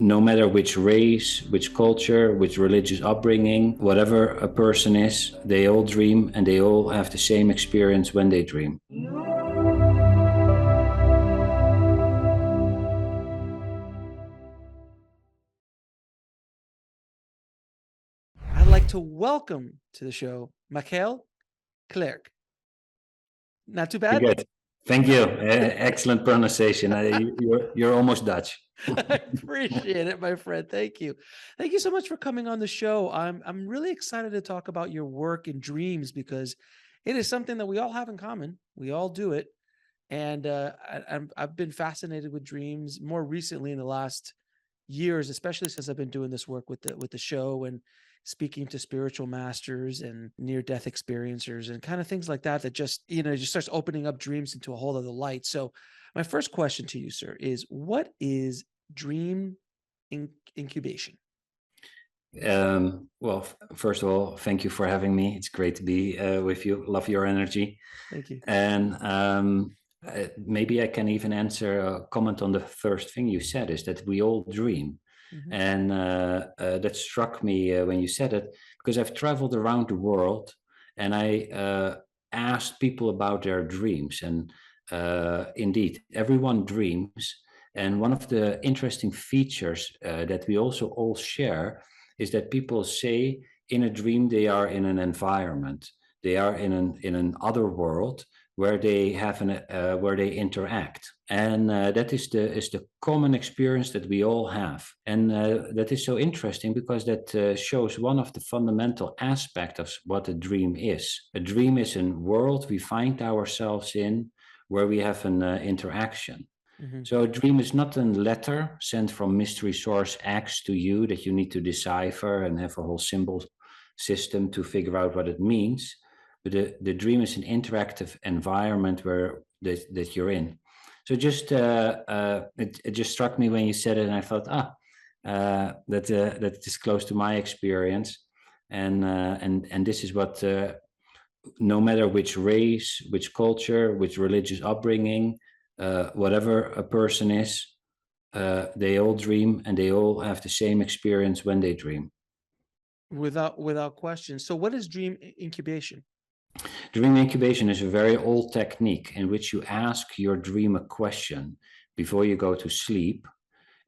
No matter which race, which culture, which religious upbringing, whatever a person is, they all dream and they all have the same experience when they dream. I'd like to welcome to the show Machiel Klerk. Not too bad? Good. Thank you. Excellent pronunciation. You're almost Dutch. I appreciate it, my friend. Thank you. Thank you so much for coming on the show. I'm really excited to talk about your work and dreams because it is something that we all have in common. We all do it. And I've been fascinated with dreams more recently in the last years, especially since I've been doing this work with the show and speaking to spiritual masters and near-death experiencers and kind of things like that just just starts opening up dreams into a whole other light. So my first question to you, sir, is what is dream incubation? Well, first of all, thank you for having me. It's great to be with you. Love your energy. Thank you. And maybe I can even answer a comment on the first thing you said, is that we all dream. Mhm. And that struck me when you said it, because I've traveled around the world and I asked people about their dreams. And indeed, everyone dreams. And one of the interesting features that we also all share is that people say in a dream they are in an environment, they are in an other world where they have where they interact, and that is the common experience that we all have, and that is so interesting because that shows one of the fundamental aspects of what a dream is. A dream is a world we find ourselves in where we have an interaction. Mhm. So a dream is not a letter sent from mystery source X to you that you need to decipher and have a whole symbol system to figure out what it means. But the dream is an interactive environment where that you're in. So just it just struck me when you said it, and I thought, that is close to my experience, and this is what no matter which race, which culture, which religious upbringing, whatever a person is, they all dream and they all have the same experience when they dream. Without question. So what is dream incubation? Dream incubation is a very old technique in which you ask your dream a question before you go to sleep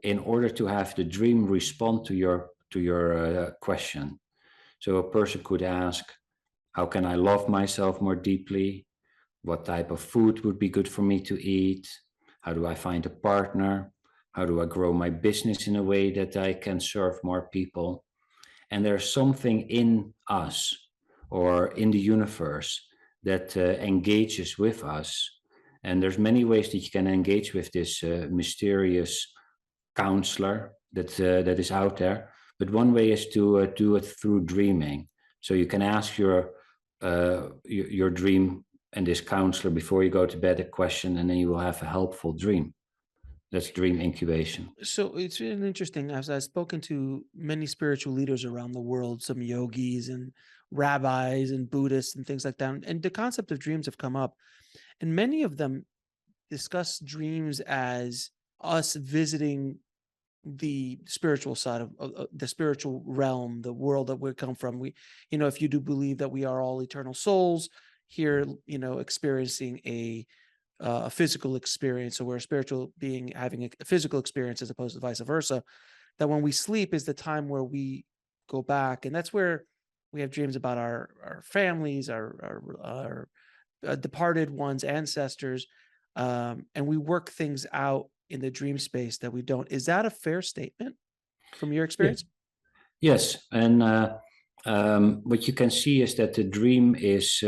in order to have the dream respond to your question. So a person could ask, how can I love myself more deeply? What type of food would be good for me to eat? How do I find a partner? How do I grow my business in a way that I can serve more people? And there's something in us or in the universe that engages with us. And there's many ways that you can engage with this mysterious counselor that is out there. But one way is to do it through dreaming. So you can ask your dream and this counselor before you go to bed a question, and then you will have a helpful dream. That's dream incubation. So it's really interesting. As I've spoken to many spiritual leaders around the world, some yogis and rabbis and Buddhists and things like that, and the concept of dreams have come up, and many of them discuss dreams as us visiting the spiritual side of the spiritual realm, the world that we come from. If you do believe that we are all eternal souls here, experiencing a physical experience, so we're a spiritual being having a physical experience as opposed to vice versa, that when we sleep is the time where we go back, and that's where we have dreams about our families, our departed ones, ancestors, and we work things out in the dream space that we don't. Is that a fair statement from your Yeah. experience? Yes, and what you can see is that the dream is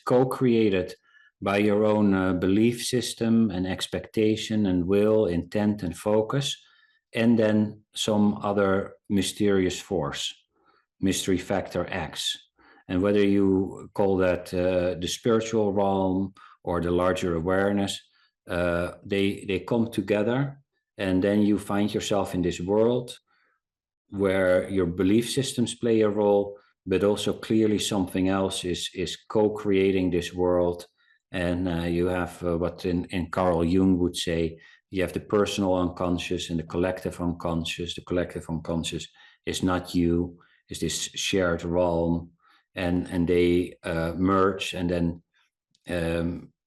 co-created by your own belief system and expectation and will, intent and focus, and then some other mysterious force, mystery factor X. And whether you call that the spiritual realm or the larger awareness, they come together, and then you find yourself in this world where your belief systems play a role, but also clearly something else is co-creating this world. And you have what in Carl Jung would say, you have the personal unconscious and the collective unconscious. The collective unconscious is not you, is this shared realm, and they merge, and then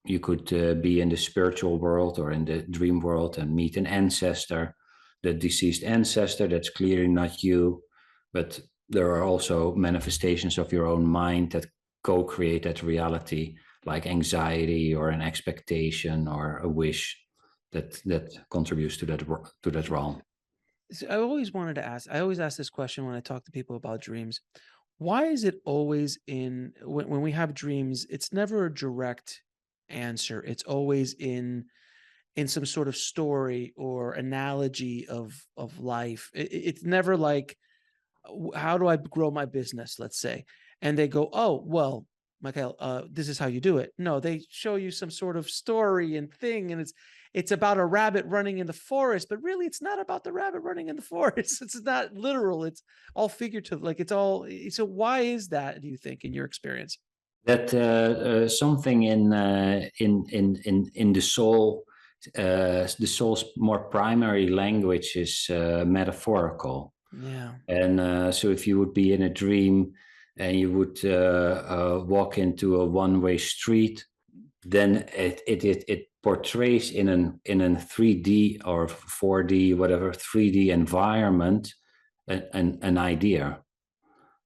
you could be in the spiritual world or in the dream world and meet an ancestor, the deceased ancestor. That's clearly not you, but there are also manifestations of your own mind that co-create that reality, like anxiety or an expectation or a wish that contributes to that realm. So I always wanted to ask, I always ask this question when I talk to people about dreams. Why is it always when we have dreams, it's never a direct answer. It's always in some sort of story or analogy of life. It's never like, how do I grow my business, let's say? And they go, oh, well, Michael, this is how you do it. No, they show you some sort of story and thing, and it's about a rabbit running in the forest, but really it's not about the rabbit running in the forest. It's not literal. It's all figurative. Like it's all. So why is that, do you think, in your experience? That something in the soul, the soul's more primary language is metaphorical. Yeah. And so if you would be in a dream and you would walk into a one-way street, then it portrays in an 3D or 4D, whatever 3D environment, an idea.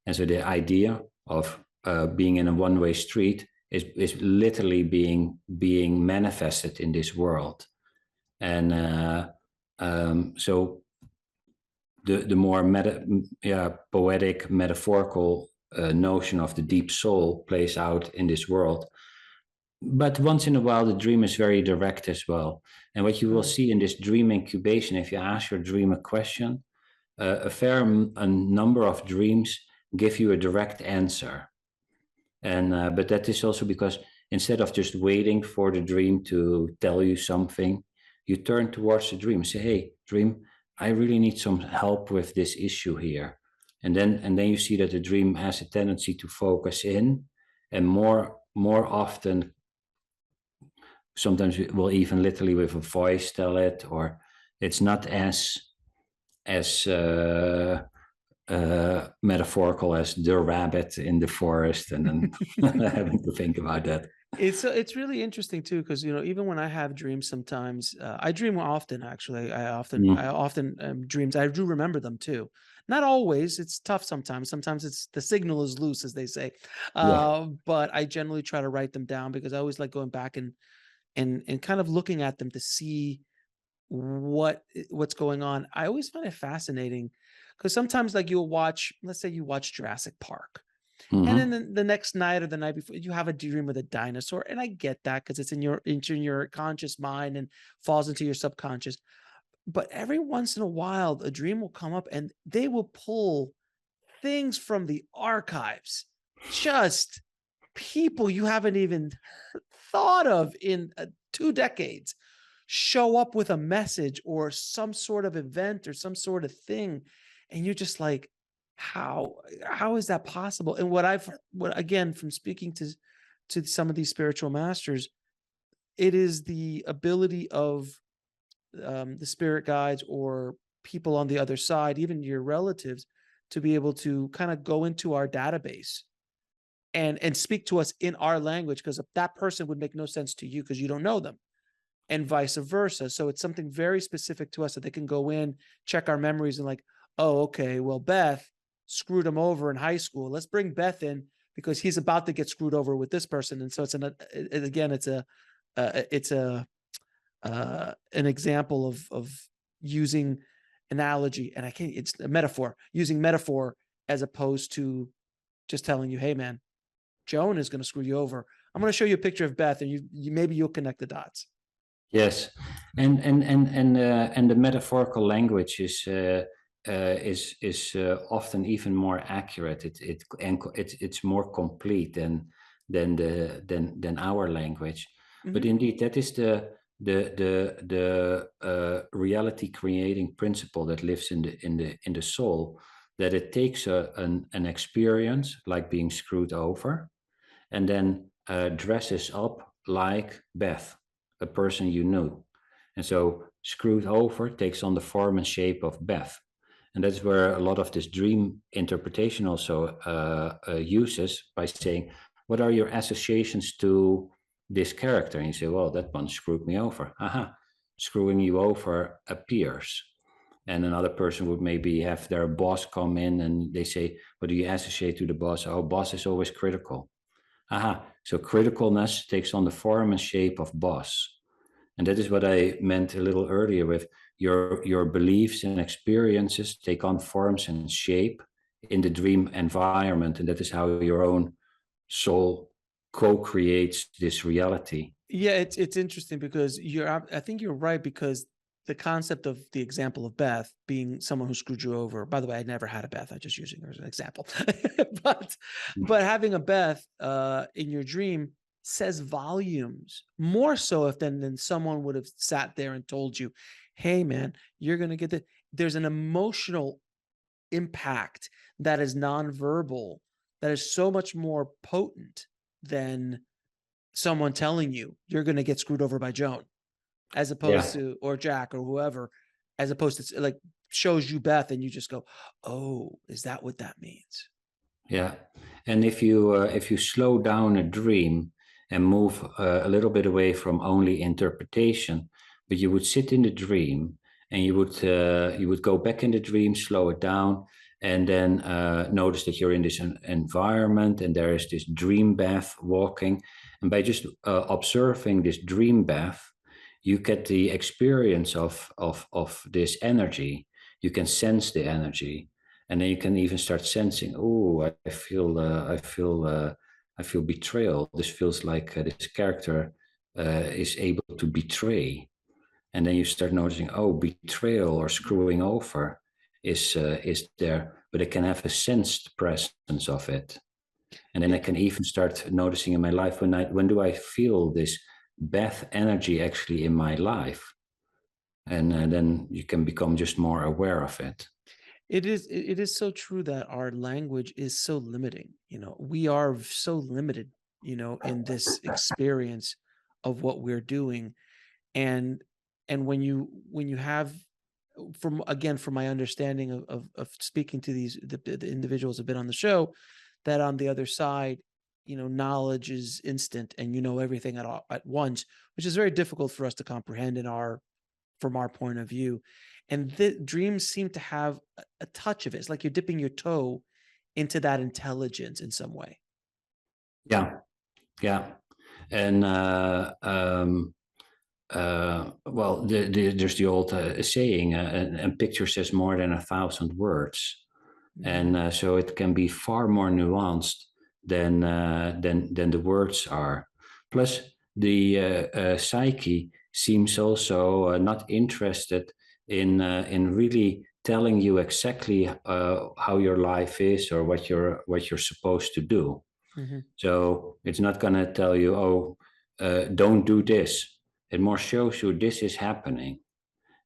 And so the idea of being in a one-way street is literally being manifested in this world. And so the more poetic, metaphorical notion of the deep soul plays out in this world. But once in a while, the dream is very direct as well. And what you will see in this dream incubation, if you ask your dream a question, a number of dreams give you a direct answer. And but that is also because instead of just waiting for the dream to tell you something, you turn towards the dream, say, hey, dream, I really need some help with this issue here. And then you see that the dream has a tendency to focus in, and more often, sometimes we'll even literally with a voice tell it, or it's not as metaphorical as the rabbit in the forest, and then having to think about that. It's really interesting too, because even when I have dreams, sometimes I dream often. Actually, I often dreams. I do remember them too. Not always. It's tough sometimes. Sometimes it's the signal is loose, as they say. Yeah. But I generally try to write them down because I always like going back and kind of looking at them to see what's going on. I always find it fascinating because sometimes, like, you'll watch, let's say you watch Jurassic Park, and then Mm-hmm. the next night or the night before, you have a dream with a dinosaur. And I get that because it's in your conscious mind and falls into your subconscious. But every once in a while, a dream will come up and they will pull things from the archives, just people you haven't even thought of in 2 decades, show up with a message or some sort of event or some sort of thing. And you're just like, how is that possible? And what again, from speaking to some of these spiritual masters, it is the ability of the spirit guides or people on the other side, even your relatives, to be able to kind of go into our database and speak to us in our language, because that person would make no sense to you because you don't know them, and vice versa. So it's something very specific to us that they can go in, check our memories, and like, oh, okay, well, Beth screwed him over in high school. Let's bring Beth in because he's about to get screwed over with this person. And so it's an example of using analogy, and it's a metaphor, using metaphor as opposed to just telling you, hey man, Joan is going to screw you over. I'm going to show you a picture of Beth, and you maybe you'll connect the dots. Yes, and the metaphorical language is often even more accurate. It's more complete than our language. Mm-hmm. But indeed, that is the reality creating principle that lives in the soul. That it takes an experience like being screwed over, and then dresses up like Beth, a person you knew. And so screwed over, takes on the form and shape of Beth. And that's where a lot of this dream interpretation also uses, by saying, what are your associations to this character? And you say, well, that one screwed me over. Aha, screwing you over appears. And another person would maybe have their boss come in and they say, what do you associate to the boss? Oh, boss is always critical. Aha, so criticalness takes on the form and shape of boss. And that is what I meant a little earlier with your beliefs and experiences take on forms and shape in the dream environment. And that is how your own soul co-creates this reality. Yeah, it's interesting because I think you're right, because the concept of the example of Beth being someone who screwed you over. By the way, I never had a Beth. I'm just using her as an example. but having a Beth in your dream says volumes, more so if than someone would have sat there and told you, "Hey, man, you're gonna get the." There's an emotional impact that is nonverbal, that is so much more potent than someone telling you you're going to get screwed over by Joan, as opposed to, or Jack or whoever, as opposed to like shows you Beth and you just go, oh, is that what that means? Yeah. And if you slow down a dream and move a little bit away from only interpretation, but you would sit in the dream and you would go back in the dream, slow it down, and then notice that you're in this environment and there is this dream bath walking. And by just observing this dream bath, you get the experience of this energy. You can sense the energy. And then you can even start sensing, oh, I feel betrayal. This feels like this character is able to betray. And then you start noticing, oh, betrayal or screwing over is there, but I can have a sensed presence of it. And then I can even start noticing in my life, when do I feel this Beth energy actually in my life? And then you can become just more aware of it. It is so true that our language is so limiting. We are so limited, in this experience of what we're doing. And when you have, from my understanding of speaking to the individuals who have been on the show, that on the other side, knowledge is instant and everything at once, which is very difficult for us to comprehend from our point of view. And the dreams seem to have a touch of it. It's like you're dipping your toe into that intelligence in some way. Yeah, yeah. And well, there's the old saying, a picture says more than 1,000 words. And so it can be far more nuanced than the words are. Plus, the psyche seems also not interested in really telling you exactly how your life is or what you're supposed to do. Mm-hmm. So it's not going to tell you, oh, don't do this. It more shows you this is happening.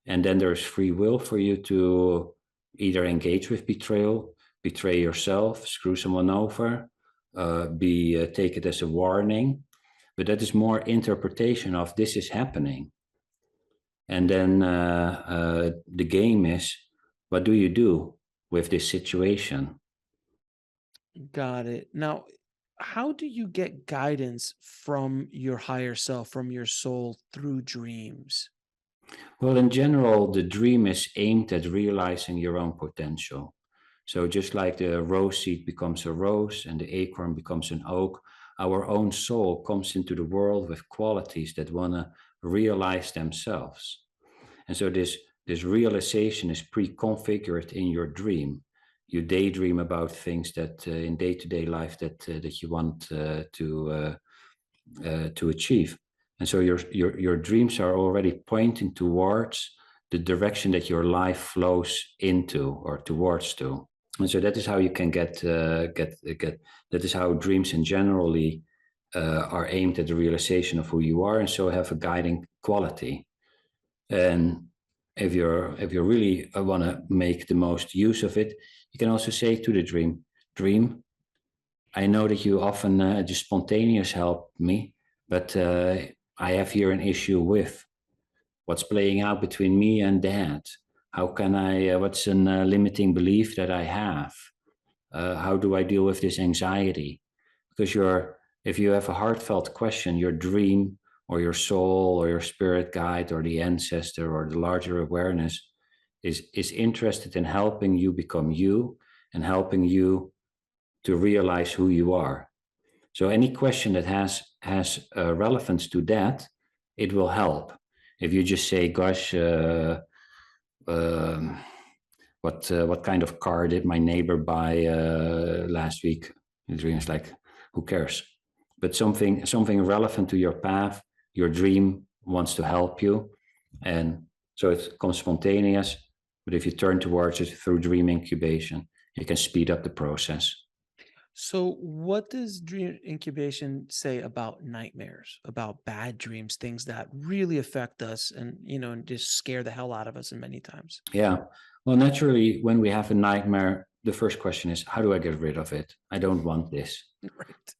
And then there's free will for you to either engage with betrayal, betray yourself, screw someone over, take it as a warning. But that is more interpretation of this is happening. And then the game is, what do you do with this situation? Got it. Now, how do you get guidance from your higher self, from your soul, through dreams? Well, in general, the dream is aimed at realizing your own potential. So just like the rose seed becomes a rose and the acorn becomes an oak, our own soul comes into the world with qualities that want to realize themselves. And so this realization is pre-configured in your dream. You daydream about things that in day-to-day life that you want to achieve. And so your dreams are already pointing towards the direction that your life flows into or towards to. And so that is how you can get that is how dreams in generally are aimed at the realization of who you are, and so have a guiding quality. And if you really want to make the most use of it, you can also say to the dream, I know that you often just spontaneous help me, but I have here an issue with. What's playing out between me and Dad? How can I, what's a limiting belief that I have? How do I deal with this anxiety? Because if you have a heartfelt question, your dream or your soul or your spirit guide or the ancestor or the larger awareness is interested in helping you become you and helping you to realize who you are. So any question that has relevance to that, it will help. If you just say, "Gosh, what kind of car did my neighbor buy last week?" The dream is like, "Who cares?" But something relevant to your path, your dream wants to help you, and so it comes spontaneous. But if you turn towards it through dream incubation, you can speed up the process. So, what does dream incubation say about nightmares, about bad dreams, things that really affect us and, and just scare the hell out of us in many times? Yeah. Well, naturally, when we have a nightmare, the first question is, how do I get rid of it? I don't want this. Right.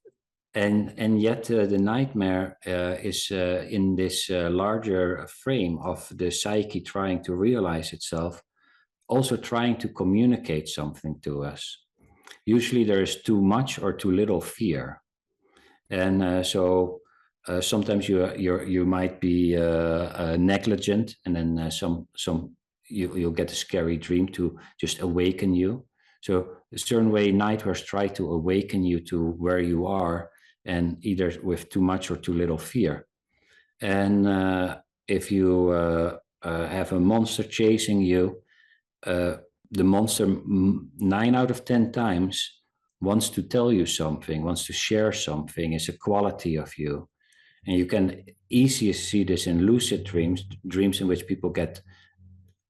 And yet the nightmare is in this larger frame of the psyche trying to realize itself, also trying to communicate something to us. Usually there is too much or too little fear. And so sometimes you might be negligent, and then you'll get a scary dream to just awaken you. So a certain way, nightmares try to awaken you to where you are, and either with too much or too little fear. And if you have a monster chasing you, the monster 9 out of 10 times wants to tell you something, wants to share something, is a quality of you. And you can easily see this in lucid dreams, dreams in which people get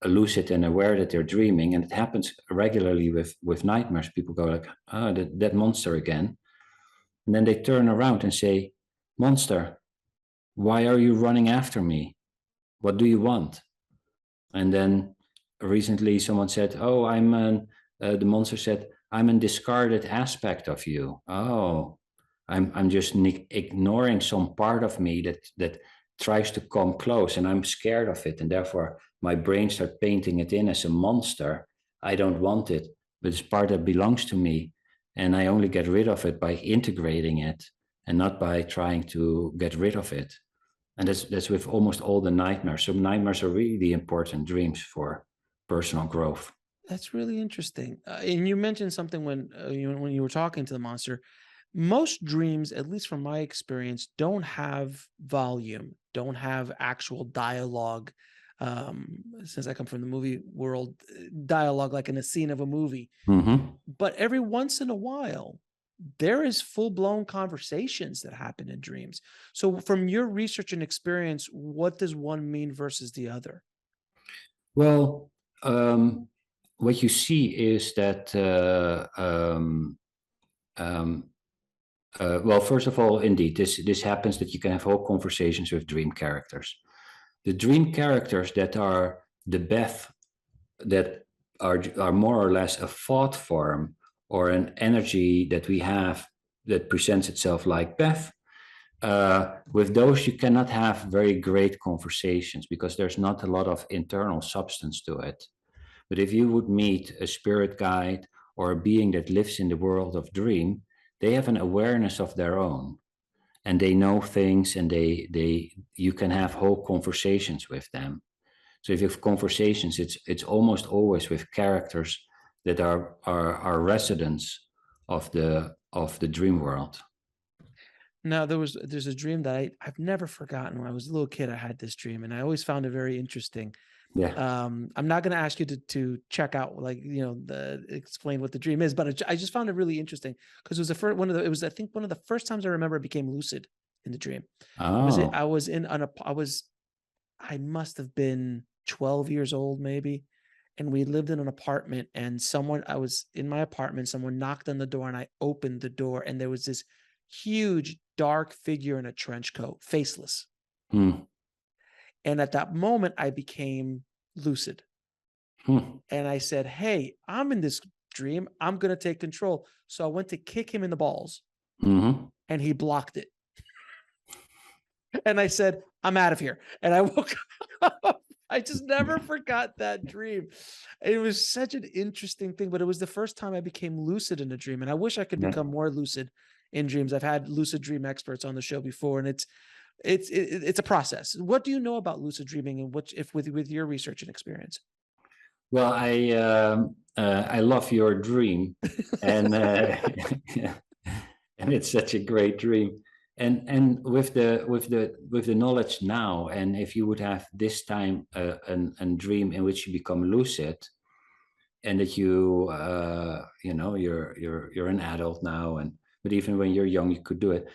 lucid and aware that they're dreaming. And it happens regularly with nightmares. People go like, "Ah, that monster again." And then they turn around and say, "Monster, why are you running after me? What do you want?" And then recently someone said, "Oh, the monster said, I'm a discarded aspect of you." Oh, I'm just ignoring some part of me that tries to come close, and I'm scared of it. And therefore my brain starts painting it in as a monster. I don't want it, but it's part that belongs to me. And I only get rid of it by integrating it and not by trying to get rid of it. And that's with almost all the nightmares. So nightmares are really important dreams for personal growth. That's really interesting. And you mentioned something when you were talking to the monster. Most dreams, at least from my experience, don't have volume, don't have actual dialogue. Since I come from the movie world, dialogue like in a scene of a movie. Mm-hmm. But every once in a while, there is full-blown conversations that happen in dreams. So from your research and experience, what does one mean versus the other? Well, what you see is that, well, first of all, indeed, this happens that you can have whole conversations with dream characters. The dream characters that are the Beth, that are more or less a thought form or an energy that we have that presents itself like Beth. With those, you cannot have very great conversations because there's not a lot of internal substance to it. But if you would meet a spirit guide or a being that lives in the world of dream, they have an awareness of their own, and they know things, and you can have whole conversations with them. So if you have conversations, it's almost always with characters that are residents of the dream world. Now there's a dream that I've never forgotten. When I was a little kid, I had this dream, and I always found it very interesting. Yeah. I'm not going to ask you to check out explain what the dream is, but I just found it really interesting because it was the first it was, I think, one of the first times I remember I became lucid in the dream. Oh. I must have been 12 years old maybe, and we lived in an apartment, and I was in my apartment, someone knocked on the door, and I opened the door, and there was this huge dark figure in a trench coat, faceless. Hmm. And at that moment, I became lucid. Hmm. And I said, "Hey, I'm in this dream. I'm going to take control." So I went to kick him in the balls, Mm-hmm. and he blocked it. And I said, I'm out of here. And I woke up. I just never forgot that dream. It was such an interesting thing, but it was the first time I became lucid in a dream. And I wish I could Yeah. become more lucid in dreams. I've had lucid dream experts on the show before, and it's a process. What do you know about lucid dreaming, and what if with your research and experience? Well, I love your dream, and and it's such a great dream. And with the knowledge now, and if you would have this time a dream in which you become lucid, and that you're an adult now, and but even when you're young, you could do it.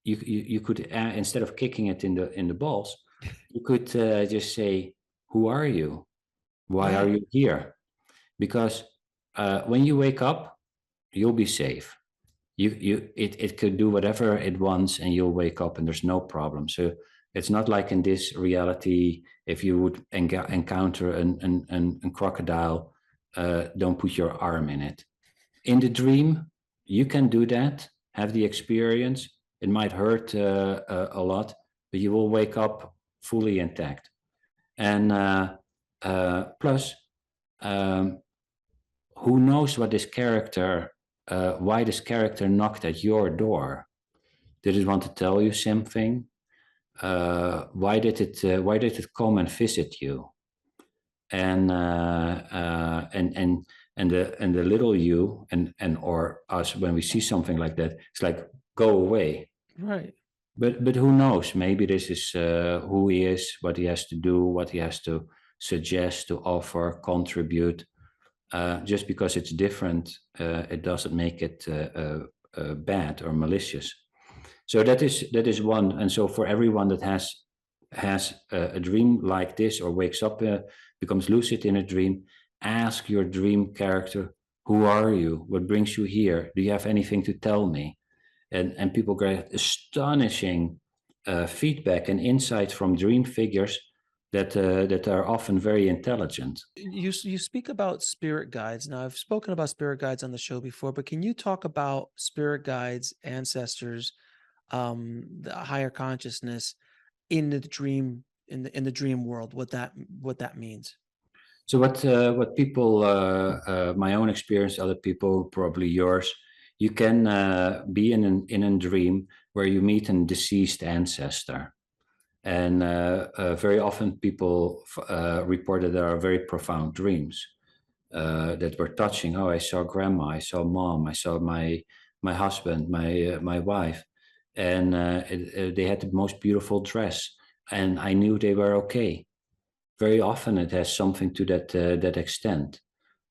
You could instead of kicking it in the balls, you could just say, "Who are you? Why are Right. you here?" Because when you wake up, you'll be safe. It could do whatever it wants, and you'll wake up, and there's no problem. So it's not like in this reality. If you would encounter a crocodile, don't put your arm in it. In the dream, you can do that. Have the experience. It might hurt a lot, but you will wake up fully intact. And plus. Who knows what this character, why this character knocked at your door? Did it want to tell you something? Why did it come and visit you? And the little you and or us, when we see something like that, it's like, go away. Right. But who knows? Maybe this is who he is, what he has to do, what he has to suggest, to offer, contribute. Just because it's different, it doesn't make it bad or malicious. So that is one. And so for everyone that has a dream like this, or wakes up, becomes lucid in a dream, ask your dream character, "Who are you? What brings you here? Do you have anything to tell me?" And people get astonishing feedback and insight from dream figures that are often very intelligent. You speak about spirit guides. Now, I've spoken about spirit guides on the show before, but can you talk about spirit guides, ancestors, the higher consciousness in the dream, in the dream world, what that means? So what people, my own experience, other people, probably yours, you can be in a dream where you meet a deceased ancestor, and very often people report that there are very profound dreams that were touching. Oh, I saw grandma, I saw mom, I saw my husband, my wife, and they had the most beautiful dress, and I knew they were okay. Very often it has something to that extent.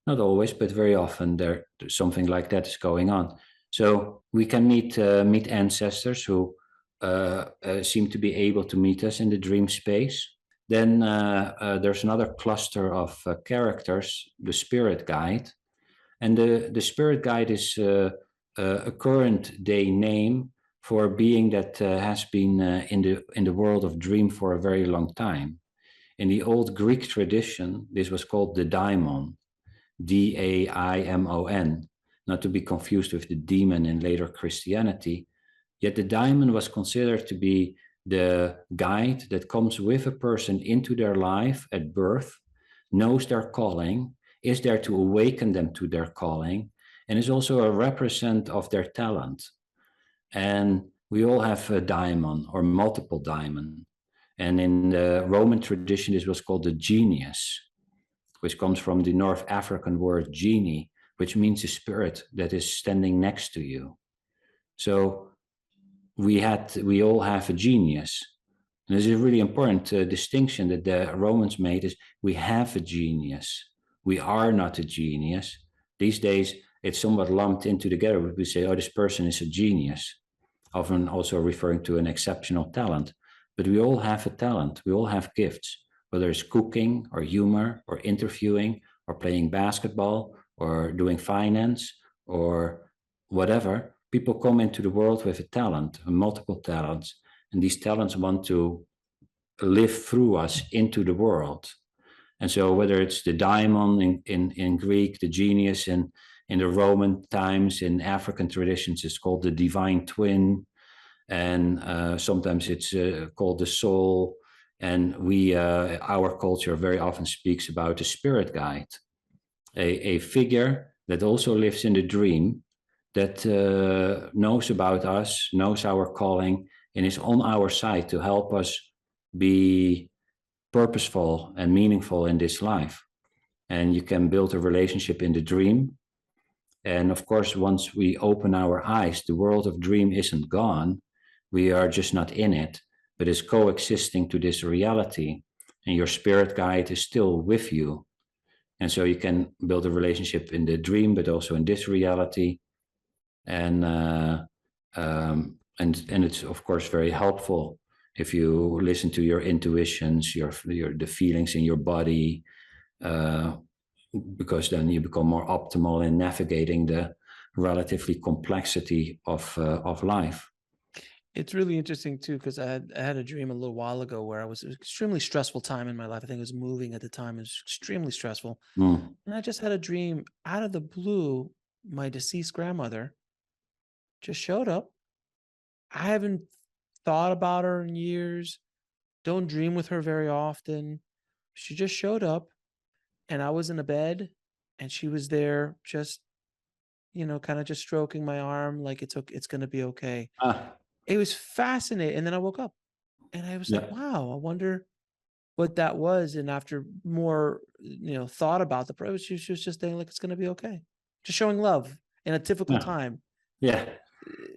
Not always, but very often there's something like that is going on. So we can meet ancestors who seem to be able to meet us in the dream space. Then there's another cluster of characters, the spirit guide. And the spirit guide is a current day name for a being that has been in the world of dream for a very long time. In the old Greek tradition, this was called the daimon, Daimon, not to be confused with the demon in later Christianity. Yet the daimon was considered to be the guide that comes with a person into their life at birth, knows their calling, is there to awaken them to their calling, and is also a represent of their talent. And we all have a daimon or multiple daimon. And in the Roman tradition, this was called the genius, which comes from the North African word genie, which means a spirit that is standing next to you. So we all have a genius. And this is a really important distinction that the Romans made, is we have a genius. We are not a genius. These days, it's somewhat lumped into together. We say, oh, this person is a genius, often also referring to an exceptional talent. But we all have a talent. We all have gifts, whether it's cooking or humor or interviewing or playing basketball or doing finance or whatever. People come into the world with a talent, multiple talents, and these talents want to live through us into the world. And so whether it's the daimon in Greek, the genius in the Roman times, in African traditions, it's called the divine twin. and sometimes it's called the soul. And our culture very often speaks about the spirit guide, a figure that also lives in the dream, that knows about us, knows our calling, and is on our side to help us be purposeful and meaningful in this life. And you can build a relationship in the dream. And of course, once we open our eyes, the world of dream isn't gone. We are just not in it, but is coexisting to this reality. And your spirit guide is still with you. And so you can build a relationship in the dream, but also in this reality. And it's of course very helpful if you listen to your intuitions, the feelings in your body, because then you become more optimal in navigating the relatively complexity of life. It's really interesting too, because I had a dream a little while ago where it was an extremely stressful time in my life. I think I was moving at the time. It was extremely stressful. Mm. And I just had a dream out of the blue. My deceased grandmother just showed up. I haven't thought about her in years. Don't dream with her very often. She just showed up, and I was in a bed, and she was there just, kind of just stroking my arm like it's going to be okay. It was fascinating. And then I woke up and I was like, wow, I wonder what that was. And after more, thought about the process, she was just saying like, it's going to be okay. Just showing love in a difficult time. Yeah.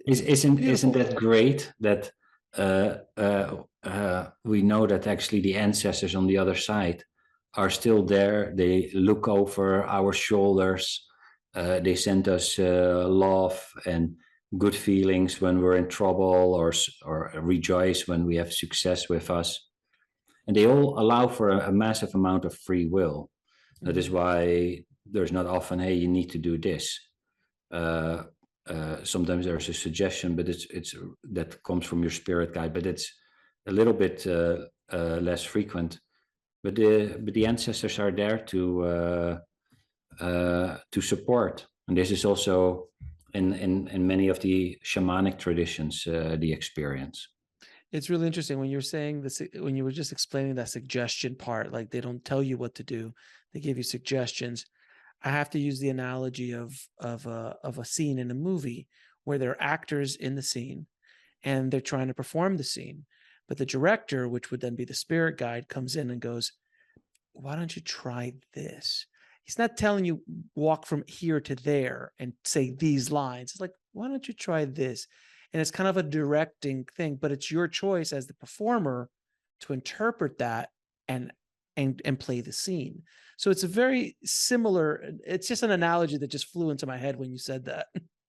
Isn't that great that we know that actually the ancestors on the other side are still there. They look over our shoulders. They send us love and good feelings when we're in trouble, or rejoice when we have success with us. And they all allow for a massive amount of free will. Mm-hmm. That is why there's not often, hey, you need to do this. Sometimes there's a suggestion, but it's that comes from your spirit guide, but it's a little bit less frequent. But the ancestors are there to support, and this is also in many of the shamanic traditions the experience. It's really interesting when you're saying this, when you were just explaining that suggestion part, like they don't tell you what to do, they give you suggestions. I have to use the analogy of a scene in a movie where there are actors in the scene and they're trying to perform the scene, but the director, which would then be the spirit guide, comes in and goes, why don't you try this? He's not telling you walk from here to there and say these lines. It's like, why don't you try this? And it's kind of a directing thing, but it's your choice as the performer to interpret that and play the scene. So it's a very similar, it's just an analogy that just flew into my head when you said that.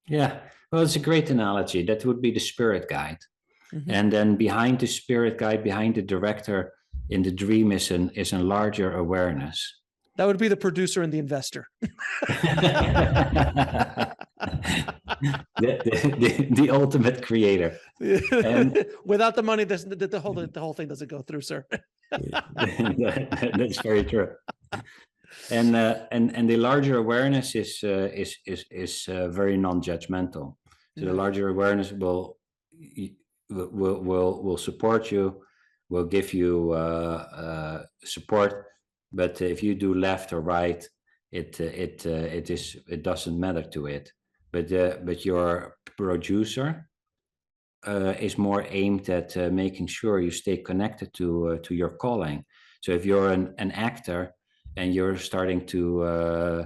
Yeah, well, it's a great analogy. That would be the spirit guide. Mm-hmm. And then behind the spirit guide, behind the director in the dream is a larger awareness. That would be the producer and the investor. the ultimate creator. And without the money, the whole thing doesn't go through, sir. That's very true. And the larger awareness is very non-judgmental. So the larger awareness will support you, will give you support. But if you do left or right, it doesn't matter to it. But your producer is more aimed at making sure you stay connected to your calling. So if you're an actor and you're starting to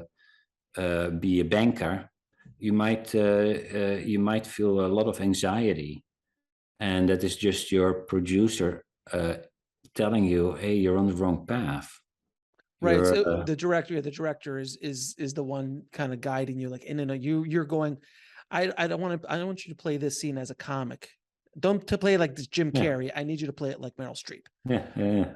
be a banker, you might feel a lot of anxiety, and that is just your producer telling you, "Hey, you're on the wrong path." Right. So the director is the one kind of guiding you, like, you're going, I don't want you to play this scene as a comic. Don't to play like this Jim Carrey. I need you to play it like Meryl Streep. Yeah.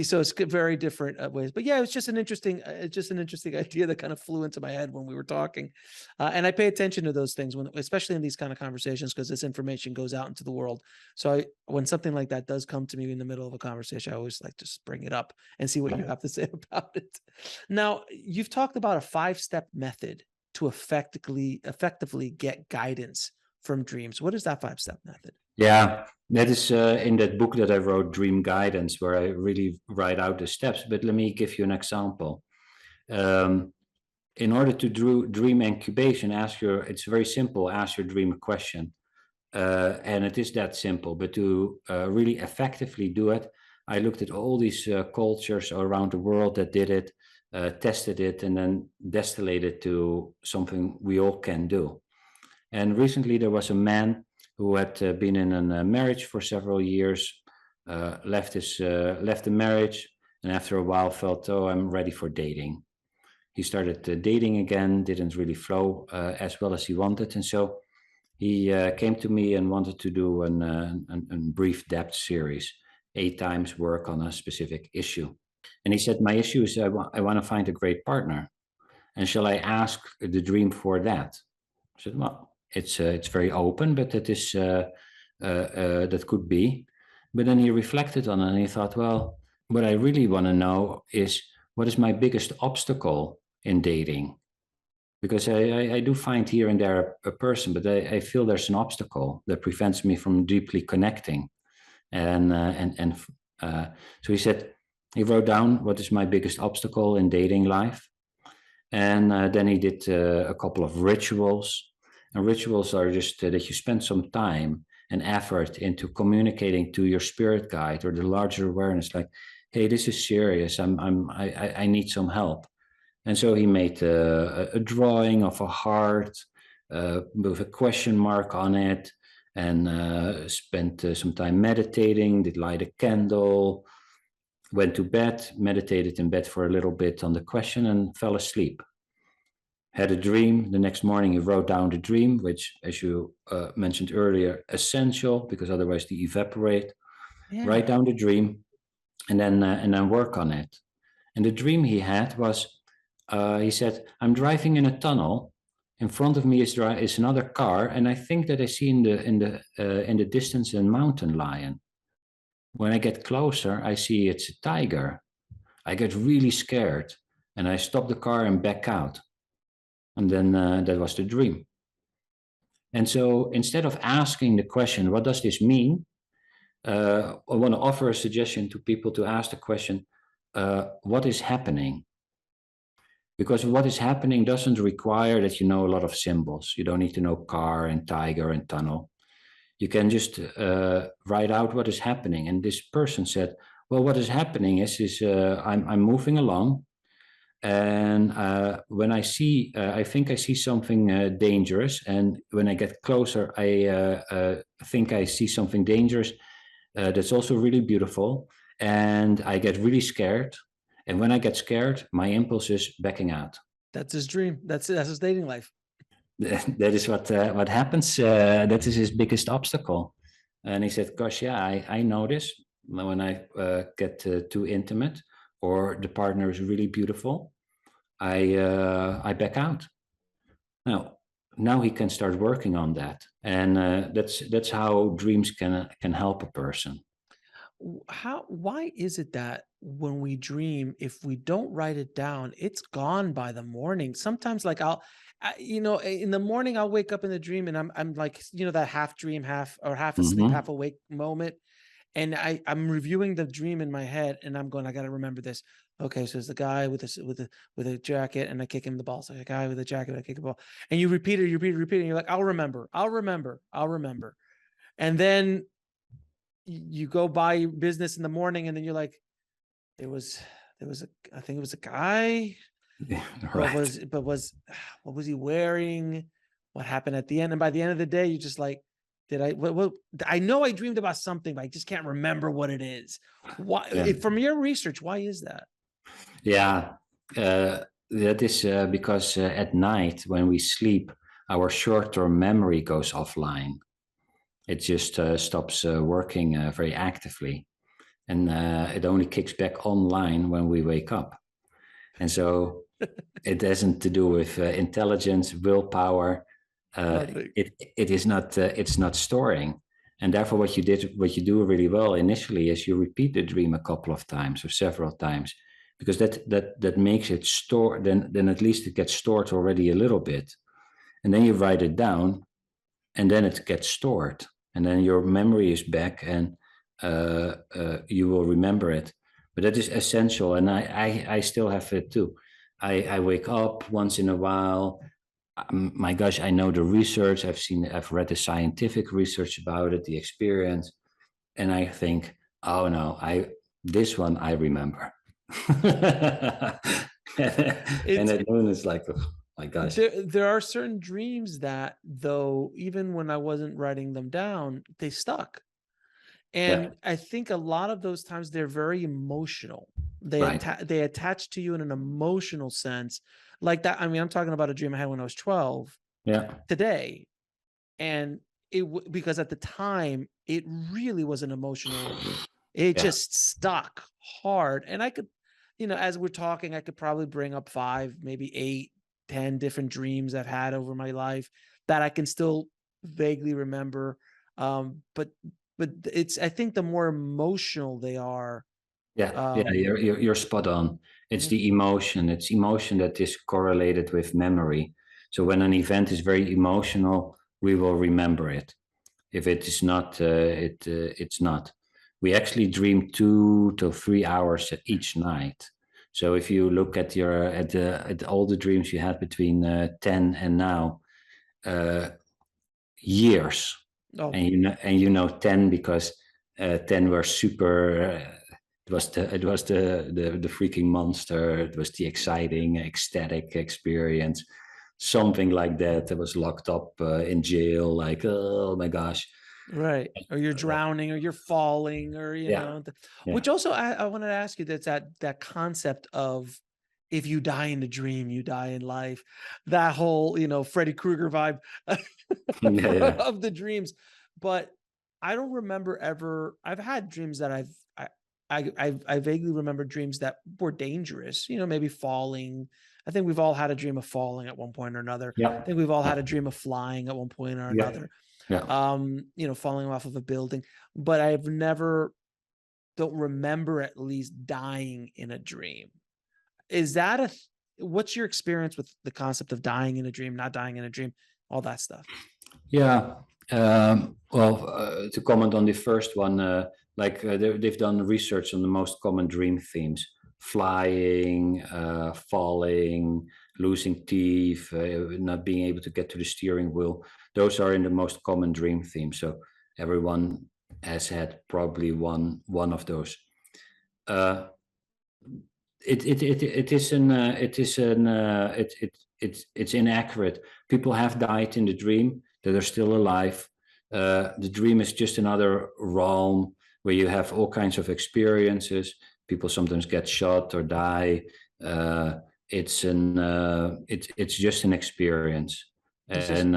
So it's very different ways, but yeah, it's just an interesting idea that kind of flew into my head when we were talking, and I pay attention to those things especially in these kind of conversations, because this information goes out into the world. So when something like that does come to me in the middle of a conversation, I always like to just bring it up and see what you have to say about it. Now, you've talked about a 5-step method to effectively get guidance from dreams. What is that 5-step method? Yeah, that is in that book that I wrote, Dream Guidance, where I really write out the steps. But let me give you an example. Um, in order to dream incubation, it's very simple, ask your dream a question. And it is that simple. But to really effectively do it, I looked at all these cultures around the world that did it, tested it, and then distilled it to something we all can do. And recently there was a man who had been in a marriage for several years, left the marriage, and after a while felt, oh, I'm ready for dating. He started dating again, didn't really flow as well as he wanted, and so he came to me and wanted to do a brief depth series, 8 times work on a specific issue. And he said, my issue is I want to find a great partner. And shall I ask the dream for that? I said, well, it's very open, but that could be. But then he reflected on it and he thought, well, what I really want to know is what is my biggest obstacle in dating? Because I do find here and there a person, but I feel there's an obstacle that prevents me from deeply connecting. And so he said, he wrote down what is my biggest obstacle in dating life. And then he did a couple of rituals. And rituals are just that you spend some time and effort into communicating to your spirit guide or the larger awareness, like, hey, this is serious. I need some help. And so he made a drawing of a heart with a question mark on it, and spent some time meditating, did light a candle, went to bed, meditated in bed for a little bit on the question, and fell asleep. Had a dream. The next morning, he wrote down the dream, which, as you mentioned earlier, essential, because otherwise they evaporate. Write Yeah. down the dream, and then work on it. And the dream he had was, he said, I'm driving in a tunnel. In front of me is another car, and I think that I see in the distance a mountain lion. When I get closer, I see it's a tiger. I get really scared, and I stop the car and back out. And then that was the dream. And so instead of asking the question, what does this mean? I want to offer a suggestion to people to ask the question, what is happening? Because what is happening doesn't require that you know a lot of symbols. You don't need to know car and tiger and tunnel. You can just write out what is happening. And this person said, well, what is happening is I'm moving along. And when I think I see something dangerous. And when I get closer, I think I see something dangerous that's also really beautiful. And I get really scared. And when I get scared, my impulse is backing out. That's his dream. That's his dating life. That is what happens. That is his biggest obstacle. And he said, gosh, yeah, I know this. When I get too intimate or the partner is really beautiful, I back out. Now he can start working on that. And that's how dreams can help a person. Why is it that when we dream, if we don't write it down, it's gone by the morning? Sometimes like in the morning, I'll wake up in the dream and I'm like, that half dream, half asleep, half awake moment. And I'm reviewing the dream in my head and I'm going, I got to remember this. Okay. So it's the guy with a jacket and I kick him the ball. So the guy with a jacket, I kick the ball, and you repeat it. And you're like, I'll remember. And then you go by your business in the morning and then you're like, I think it was a guy. Yeah, Right. right. What was he wearing? What happened at the end? And by the end of the day, you're just like, I know I dreamed about something, but I just can't remember what it is. Why? Yeah. From your research, why is that? Yeah, that is because at night when we sleep, our short-term memory goes offline. It just stops working very actively, and it only kicks back online when we wake up. And so it hasn't to do with intelligence, willpower. It is not. It's not storing. And therefore, what you do really well initially is you repeat the dream a couple of times or several times, because that makes it store. Then at least it gets stored already a little bit, and then you write it down, and then it gets stored. and then your memory is back, and you will remember it. But that is essential, and I still have it too. I wake up once in a while. My gosh, I know the research. I've read the scientific research about it, the experience, and I think, oh no, this one I remember. And It's at noon it's like, oh my gosh. there are certain dreams that, though, even when I wasn't writing them down, they stuck. Yeah, And I think a lot of those times they're very emotional. right. They attach to you in an emotional sense. Like that. I mean, I'm talking about a dream I had when I was 12 Yeah, today. And because at the time it really was an emotional, it yeah, just stuck hard. And I could, as we're talking, I could probably bring up 5, maybe 8, 10 different dreams I've had over my life that I can still vaguely remember. But it's, I think the more emotional they are, yeah. You're spot on. It's mhm. the emotion. It's emotion that is correlated with memory. So when an event is very emotional, we will remember it. If it is not, it's not. We actually dream 2 to 3 hours each night. So if you look at at all the dreams you had between 10 and now, uh, years, Oh, and 10 because 10 were super. It was the freaking monster. It was the exciting, ecstatic experience, something like that. It was locked up in jail. Like, oh my gosh. right. Or you're drowning, or you're falling, or Yeah, which yeah, also I wanted to ask you, that's that concept of, if you die in a dream, you die in life. That whole, Freddy Krueger vibe yeah, yeah, of the dreams. But I don't remember ever. I've had dreams that I vaguely remember dreams that were dangerous. Maybe falling. I think we've all had a dream of falling at one point or another. I yeah, think we've all yeah, had a dream of flying at one point or yeah, another. yeah. Falling off of a building. But I've never, don't remember at least dying in a dream. Is that what's your experience with the concept of dying in a dream, not dying in a dream, all that stuff? Yeah. Well, to comment on the first one, they've done research on the most common dream themes: flying, falling, losing teeth, not being able to get to the steering wheel. Those are in the most common dream themes. So everyone has had probably one of those. Uh, it is an it's inaccurate. People have died in the dream that are still alive. The dream is just another realm where you have all kinds of experiences. People sometimes get shot or die. It's just an experience, It's just, and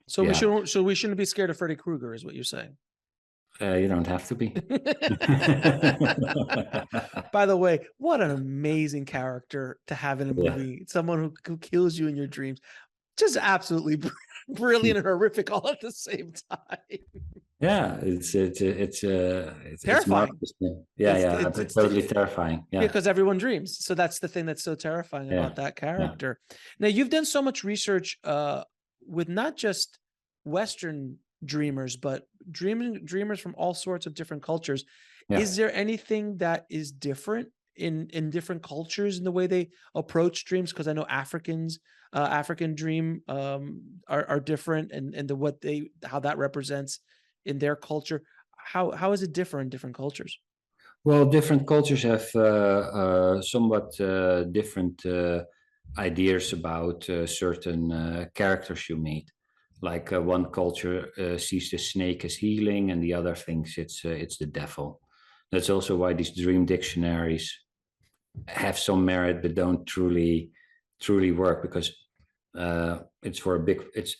so yeah, we shouldn't be scared of Freddy Krueger, is what you're saying. you don't have to be. By the way, what an amazing character to have in a Yeah. movie. Someone who kills you in your dreams. Just absolutely brilliant and horrific all at the same time. Yeah, it's Terrifying. marvelous. Yeah, yeah, It's totally terrifying. Yeah, because everyone dreams. So that's the thing that's so terrifying yeah, about that yeah, character. Now, you've done so much research with not just Western dreamers, but dreamers from all sorts of different cultures. yeah. Is there anything that is different in different cultures in the way they approach dreams? Because I know African dream are different, and how that represents in their culture. How is it different in different cultures? Well, different cultures have somewhat different ideas about certain characters you meet. Like one culture sees the snake as healing, and the other thinks it's the devil. That's also why these dream dictionaries have some merit, but don't truly work, because it's for a big. It's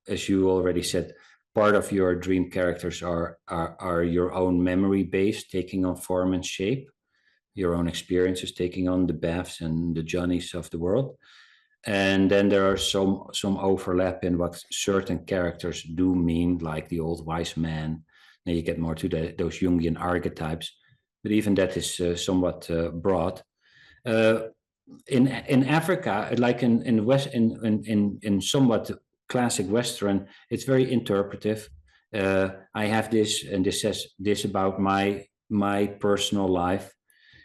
as you already said. Part of your dream characters are your own memory base taking on form and shape, your own experiences taking on the Beths and the Johnnies of the world. And then there are some overlap in what certain characters do mean, like the old wise man. Then you get more to those Jungian archetypes, but even that is somewhat broad. Uh, in Africa, like in West, in somewhat classic Western, it's very interpretive. I have this, and this says this about my personal life.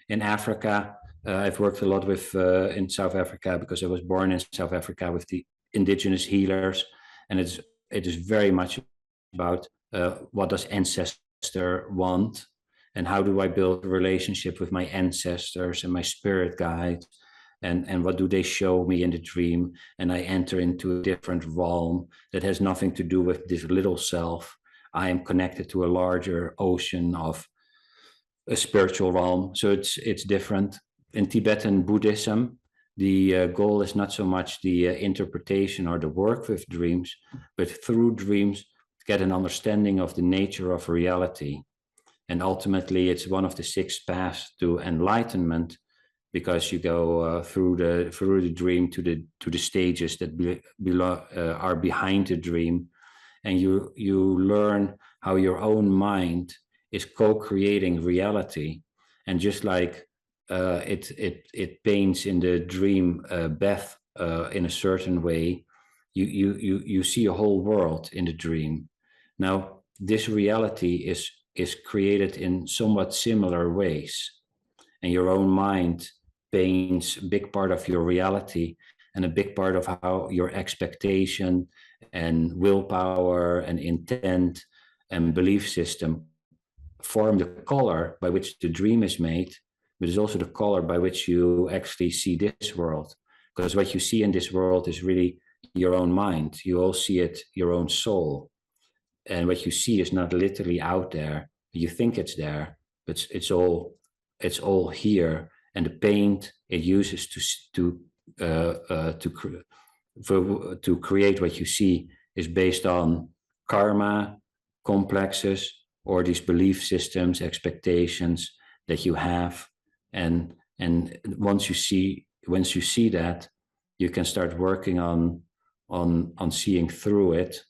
In Africa, I've worked a lot with in South Africa, because I was born in South Africa, with the indigenous healers, and it is very much about what does ancestor want, and how do I build a relationship with my ancestors and my spirit guides, and what do they show me in the dream, and I enter into a different realm that has nothing to do with this little self. I am connected to a larger ocean of a spiritual realm. So it's different. In Tibetan Buddhism, the goal is not so much the interpretation or the work with dreams, but through dreams get an understanding of the nature of reality. And ultimately, it's one of the 6 paths to enlightenment, because you go through the dream to the stages that are behind the dream, and you learn how your own mind is co-creating reality. And just like it paints in the dream Beth in a certain way, you see a whole world in the dream. Now, this reality is created in somewhat similar ways, and your own mind paints a big part of your reality, and a big part of how your expectation and willpower and intent and belief system form the color by which the dream is made, but it's also the color by which you actually see this world. Because what you see in this world is really your own mind. You all see it, your own soul. And what you see is not literally out there. You think it's there, but it's all here. And the paint it uses to create what you see is based on karma, complexes, or these belief systems, expectations that you have. And once you see that, you can start working on seeing through it,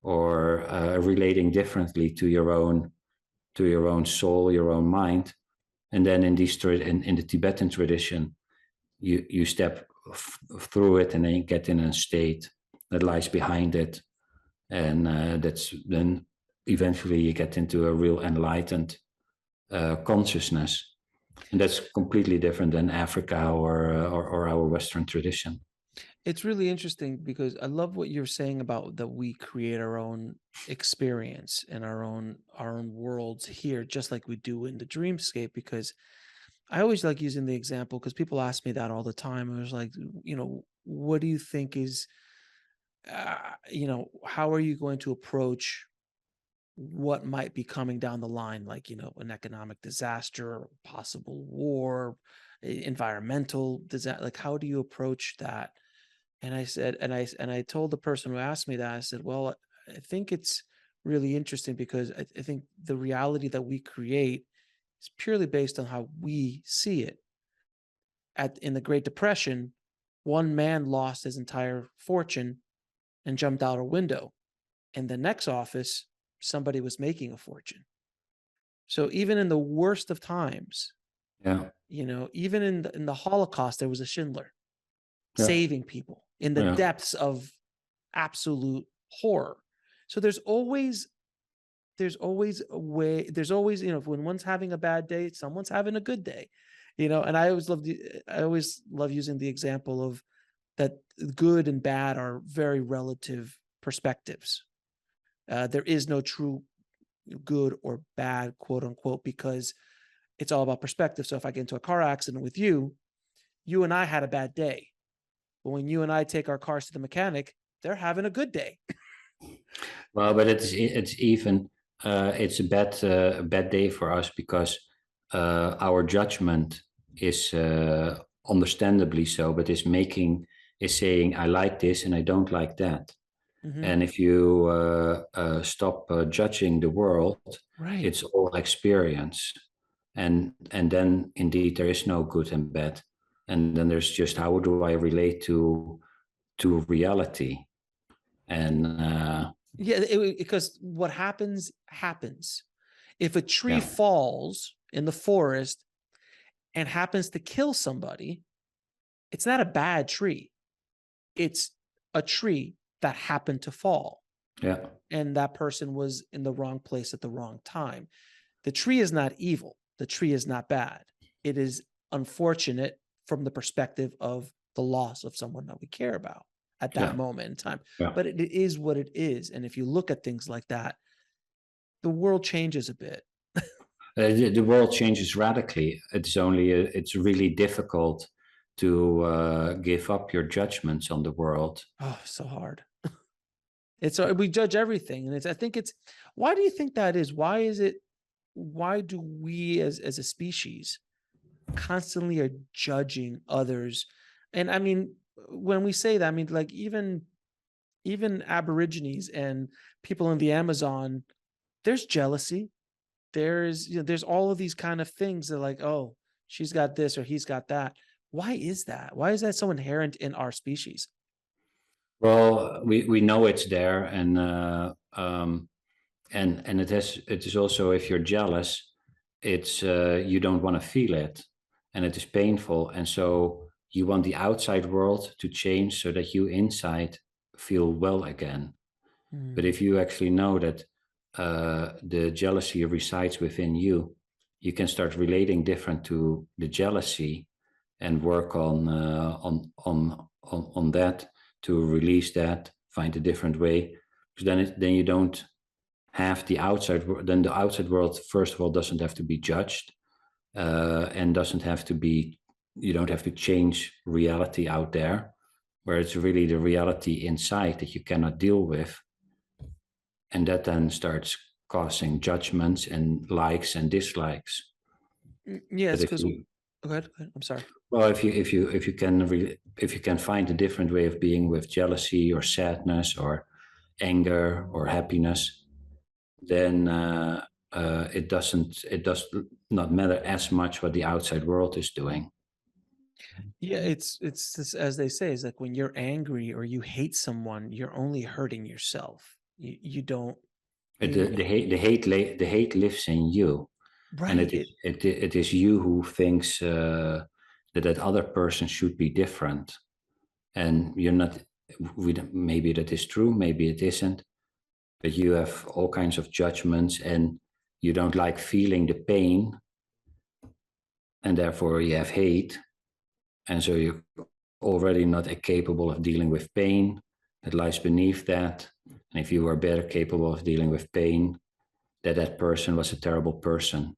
or relating differently to your own soul, your own mind. And then in the Tibetan tradition, you step through it, and then you get in a state that lies behind it, and that's then eventually you get into a real enlightened consciousness, and that's completely different than Africa or our Western tradition. It's really interesting, because I love what you're saying about that we create our own experience and our own worlds here, just like we do in the dreamscape. Because I always like using the example, because people ask me that all the time. I was like, what do you think is, how are you going to approach what might be coming down the line, like, an economic disaster, possible war, environmental disaster? Like, how do you approach that? And I said, and I told the person who asked me that, I said, well, I think it's really interesting, because I think the reality that we create is purely based on how we see it. In the Great Depression, one man lost his entire fortune and jumped out a window. In the next office, somebody was making a fortune. So even in the worst of times, Yeah. even in the Holocaust, there was a Schindler saving people in the Yeah. depths of absolute horror. So there's always a way. There's always, when one's having a bad day, someone's having a good day, and I always love using the example of that good and bad are very relative perspectives. There is no true good or bad, quote unquote, because it's all about perspective. So if I get into a car accident with you and I had a bad day. But when you and I take our cars to the mechanic, they're having a good day. Well, but it's a bad day for us, because our judgment is understandably so, but is saying I like this and I don't like that. Mm-hmm. And if you stop judging the world, Right. it's all experience, and then indeed there is no good and bad, and then there's just how do I relate to reality. And because what happens. If a tree yeah, falls in the forest and happens to kill somebody, it's not a bad tree. It's a tree that happened to fall. Yeah. and that person was in the wrong place at the wrong time. The tree is not evil. The tree is not bad. It is unfortunate from the perspective of the loss of someone that we care about at that Yeah. moment in time. Yeah. But it is what it is. And if you look at things like that, the world changes a bit. The world changes radically. It's really difficult to give up your judgments on the world. Oh, so hard. We judge everything. And I think why do you think that is? Why do we as a species constantly are judging others? And I mean, when we say that, I mean, like even Aborigines and people in the Amazon, there's jealousy. There's all of these kind of things that like, oh, she's got this or he's got that. Why is that? Why is that so inherent in our species? Well, we know it's there, and it is also, if you're jealous, it's you don't want to feel it, and it is painful, and so you want the outside world to change so that you inside feel well again. But if you actually know that the jealousy resides within you, you can start relating different to the jealousy and work on that to release that, find a different way. Because then you don't have the outside. Then the outside world, first of all, doesn't have to be judged, and doesn't have to be. You don't have to change reality out there, where it's really the reality inside that you cannot deal with. And that then starts causing judgments and likes and dislikes. Yes, because go ahead. I'm sorry. Well, if you can find a different way of being with jealousy or sadness or anger or happiness, then it does not matter as much what the outside world is doing. Yeah, it's as they say, it's like when you're angry or you hate someone, you're only hurting yourself. You don't. The hate lives in you, Right. and it is you who thinks that other person should be different, and you're not. Maybe that is true, maybe it isn't, but you have all kinds of judgments, and you don't like feeling the pain, and therefore you have hate, and so you're already not capable of dealing with pain that lies beneath that. And if you were better capable of dealing with pain, that person was a terrible person,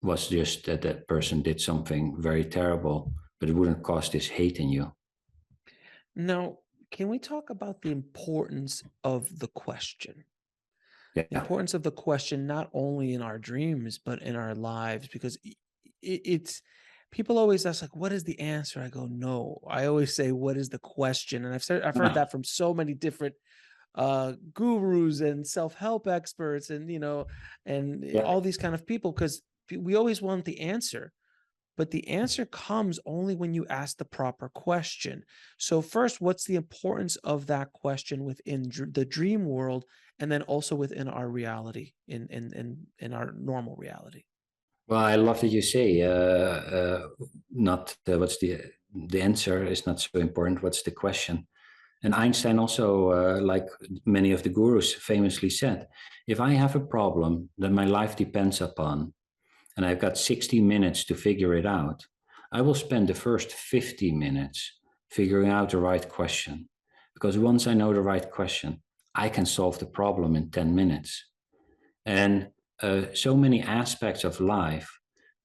was just that person did something very terrible, but it wouldn't cause this hate in you. Now, can we talk about the importance of the question? Yeah. The importance of the question, not only in our dreams, but in our lives, because it's people always ask, like, what is the answer? I go, no. I always say, what is the question? And I've heard that from so many different gurus and self-help experts and all these kind of people, because we always want the answer, but the answer comes only when you ask the proper question. So first, what's the importance of that question within the dream world, and then also within our reality, in our normal reality? Well, I love that you say not what's the answer is not so important. What's the question? And Einstein also, like many of the gurus, famously said, if I have a problem that my life depends upon, and I've got 60 minutes to figure it out, I will spend the first 50 minutes figuring out the right question. Because once I know the right question, I can solve the problem in 10 minutes. And so many aspects of life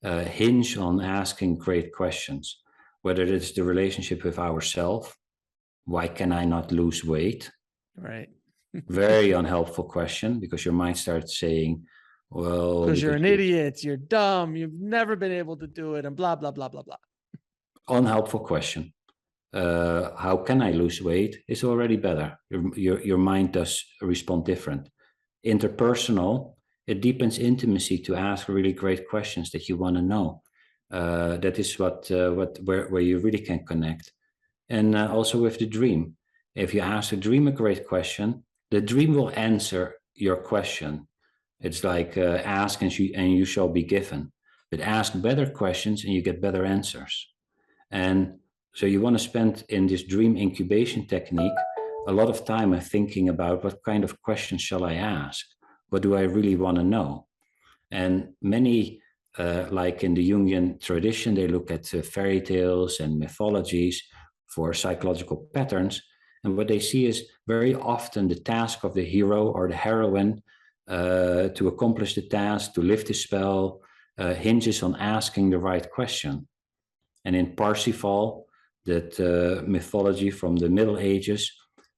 hinge on asking great questions, whether it's the relationship with ourselves. Why can I not lose weight? Right. Very unhelpful question, because your mind starts saying, well, because you're an idiot, you're dumb, you've never been able to do it, and blah, blah, blah, blah, blah. Unhelpful question. How can I lose weight? Is already better. Your mind does respond different. Interpersonal, it deepens intimacy to ask really great questions that you want to know. That is where you really can connect. And also with the dream. If you ask the dream a great question, the dream will answer your question. It's like ask and you shall be given. But ask better questions and you get better answers. And so you want to spend in this dream incubation technique a lot of time thinking about what kind of questions shall I ask? What do I really want to know? And many, like in the Jungian tradition, they look at fairy tales and mythologies for psychological patterns. And what they see is very often the task of the hero or the heroine to accomplish the task, to lift the spell, hinges on asking the right question. And in Parsifal, that mythology from the Middle Ages,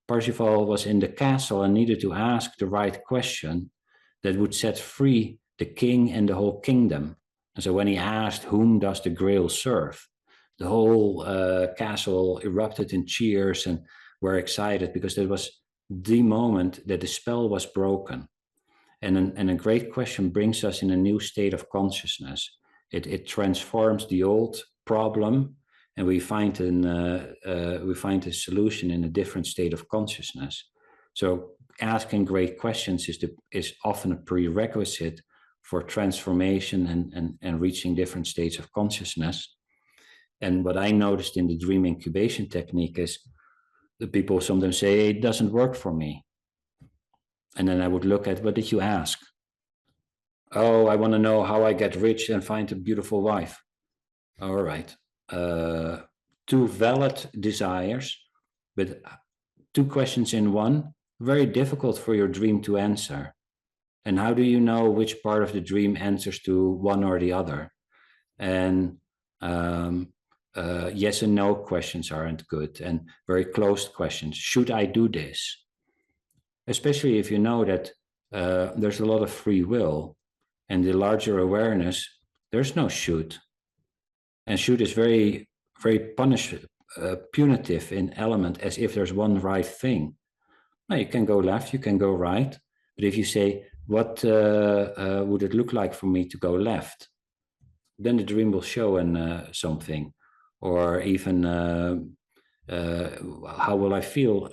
Parsifal was in the castle and needed to ask the right question that would set free the king and the whole kingdom. And so when he asked, whom does the Grail serve? The whole castle erupted in cheers and were excited because that was the moment that the spell was broken. And a great question brings us in a new state of consciousness. It transforms the old problem, and we find a solution in a different state of consciousness. So asking great questions is often a prerequisite for transformation and reaching different states of consciousness. And what I noticed in the dream incubation technique is the people sometimes say, it doesn't work for me. And then I would look at, what did you ask? Oh, I want to know how I get rich and find a beautiful wife. All right. Two valid desires, but two questions in one, very difficult for your dream to answer. And how do you know which part of the dream answers to one or the other? And yes and no questions aren't good, and very closed questions. Should I do this? Especially if you know that there's a lot of free will, and the larger awareness, there's no should. And should is very, very punitive in element, as if there's one right thing. Now, you can go left, you can go right. But if you say, what would it look like for me to go left? Then the dream will show something. Or even, how will I feel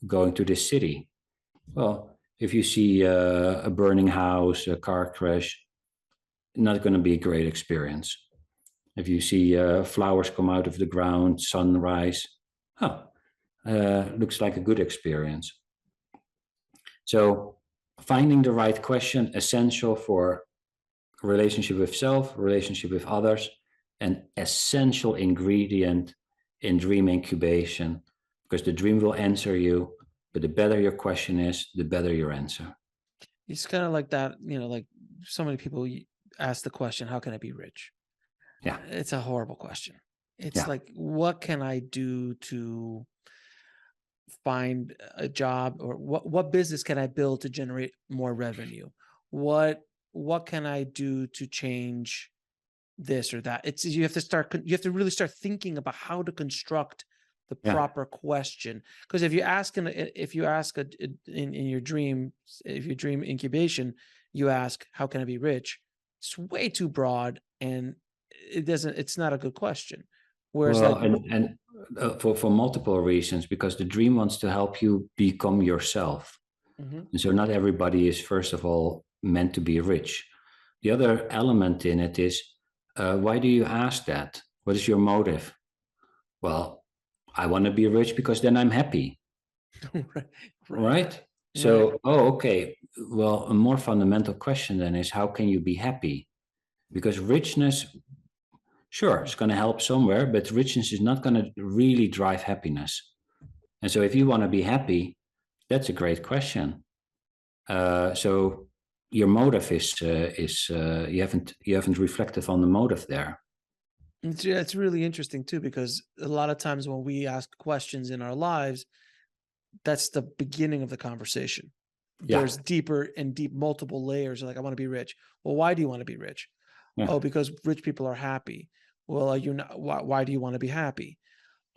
going to this city? Well, if you see a burning house, a car crash, not going to be a great experience. If you see flowers come out of the ground, sunrise, looks like a good experience. So finding the right question, essential for relationship with self, relationship with others, an essential ingredient in dream incubation, because the dream will answer you, but the better your question is, the better your answer. It's kind of like that, like so many people ask the question, how can I be rich? Yeah. It's a horrible question. It's like, what can I do to find a job, or what business can I build to generate more revenue? What can I do to change this or that? It's you have to really start thinking about how to construct the proper question. Because if you ask in your dream, if you dream incubation, you ask, how can I be rich? It's way too broad, and it's not a good question. Whereas for multiple reasons, because the dream wants to help you become yourself. Mm-hmm. And so not everybody is, first of all, meant to be rich. The other element in it is, why do you ask that? What is your motive? Well, I want to be rich because then I'm happy. Right? So, okay. Well, a more fundamental question then is, how can you be happy? Because richness, sure, it's going to help somewhere, but richness is not going to really drive happiness. And so if you want to be happy, that's a great question. So your motive is you haven't reflected on the motive there. It's really interesting too, because a lot of times when we ask questions in our lives, that's the beginning of the conversation. There's deeper multiple layers. Like, I want to be rich. Well, why do you want to be rich? Oh, because rich people are happy. Well, are you not? Why do you want to be happy?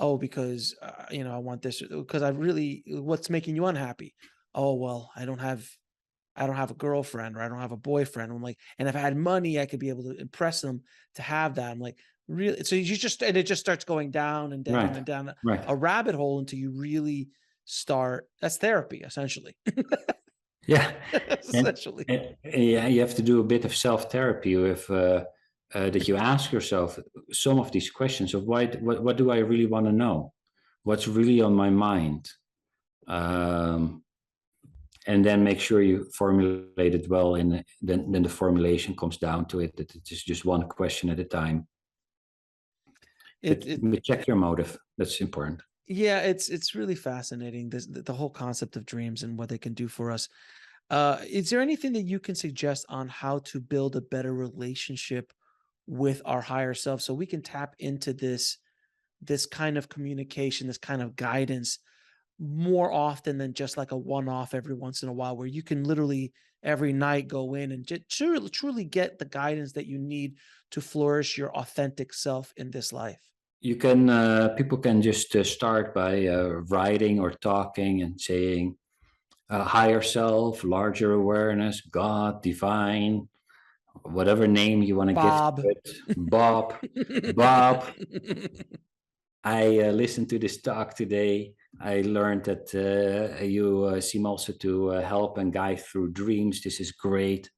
Oh, because I want this. Because what's making you unhappy? Oh, well, I don't have a girlfriend, or I don't have a boyfriend. I'm like, and if I had money, I could be able to impress them to have that. I'm like, really? So and it just starts going down and down and down a rabbit hole until you really start. That's therapy, essentially. Essentially. You have to do a bit of self-therapy with that you ask yourself some of these questions of what do I really want to know? what's really on my mind. And then make sure you formulate it well. And then the formulation comes down to it, that it is just one question at a time. But check your motive. That's important. Yeah, it's really fascinating, the whole concept of dreams and what they can do for us. Is there anything that you can suggest on how to build a better relationship with our higher self so we can tap into this kind of communication, this kind of guidance more often than just like a one-off every once in a while, where you can literally every night go in and just truly get the guidance that you need to flourish your authentic self in this life? You can people can just start by writing or talking and saying higher self, larger awareness, God, divine, whatever name you want to give to Bob. it. Bob. Bob, I listened to this talk today. I learned that you seem also to help and guide through dreams. This is great,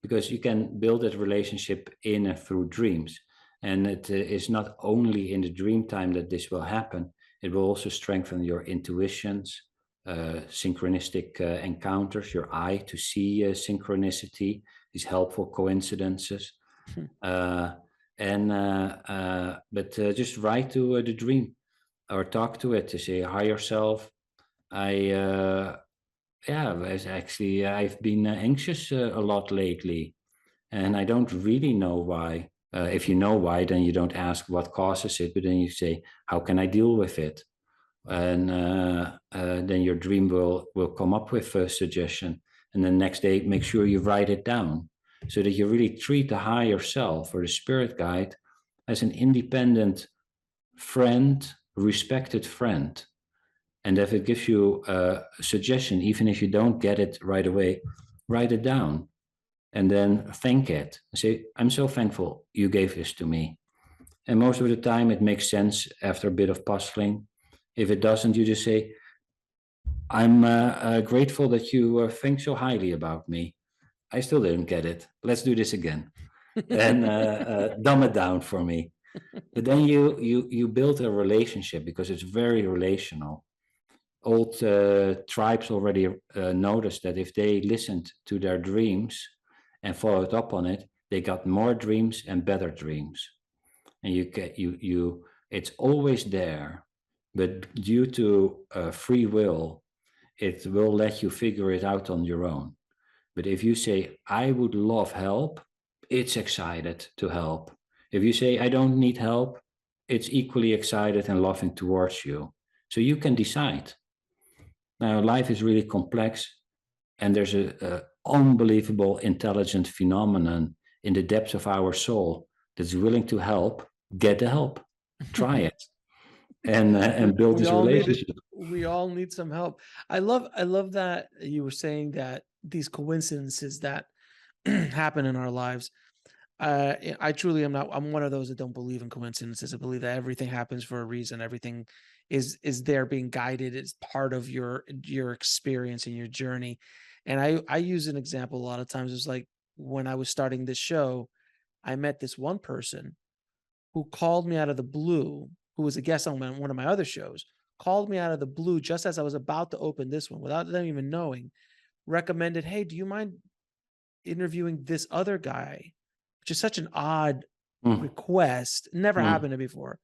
because you can build that relationship in and through dreams. And it is not only in the dream time that this will happen, it will also strengthen your intuitions, synchronistic encounters, your eye to see synchronicity, these helpful coincidences. But just write to the dream or talk to it to say, higher self, I've been anxious a lot lately, and I don't really know why. If you know why, then you don't ask what causes it, but then you say, how can I deal with it? And then your dream will come up with a suggestion. And the next day, make sure you write it down so that you really treat the higher self or the spirit guide as an independent friend, respected friend. And if it gives you a suggestion, even if you don't get it right away, write it down and then thank it. Say, I'm so thankful you gave this to me. And most of the time it makes sense after a bit of puzzling. If it doesn't, you just say, I'm grateful that you think so highly about me. I still didn't get it. Let's do this again. And dumb it down for me. But then you build a relationship, because it's very relational. Old tribes already noticed that if they listened to their dreams and followed up on it, they got more dreams and better dreams. And it's always there, but due to free will, it will let you figure it out on your own. But if you say, I would love help, it's excited to help. If you say, I don't need help, it's equally excited and loving towards you. So you can decide. Now, life is really complex, and there's a unbelievable intelligent phenomenon in the depths of our soul that's willing to help. Get the help. Try it. And build this relationship. We all need some help. I love that you were saying that these coincidences that happen in our lives. I truly am not. I'm one of those that don't believe in coincidences. I believe that everything happens for a reason. Everything is there being guided. It's part of your experience and your journey. And I use an example a lot of times. It's like when I was starting this show, I met this one person who called me out of the blue, who was a guest on one of my other shows, called me out of the blue just as I was about to open this one without them even knowing, recommended, hey, do you mind interviewing this other guy? Which is such an odd request. Never happened to me before.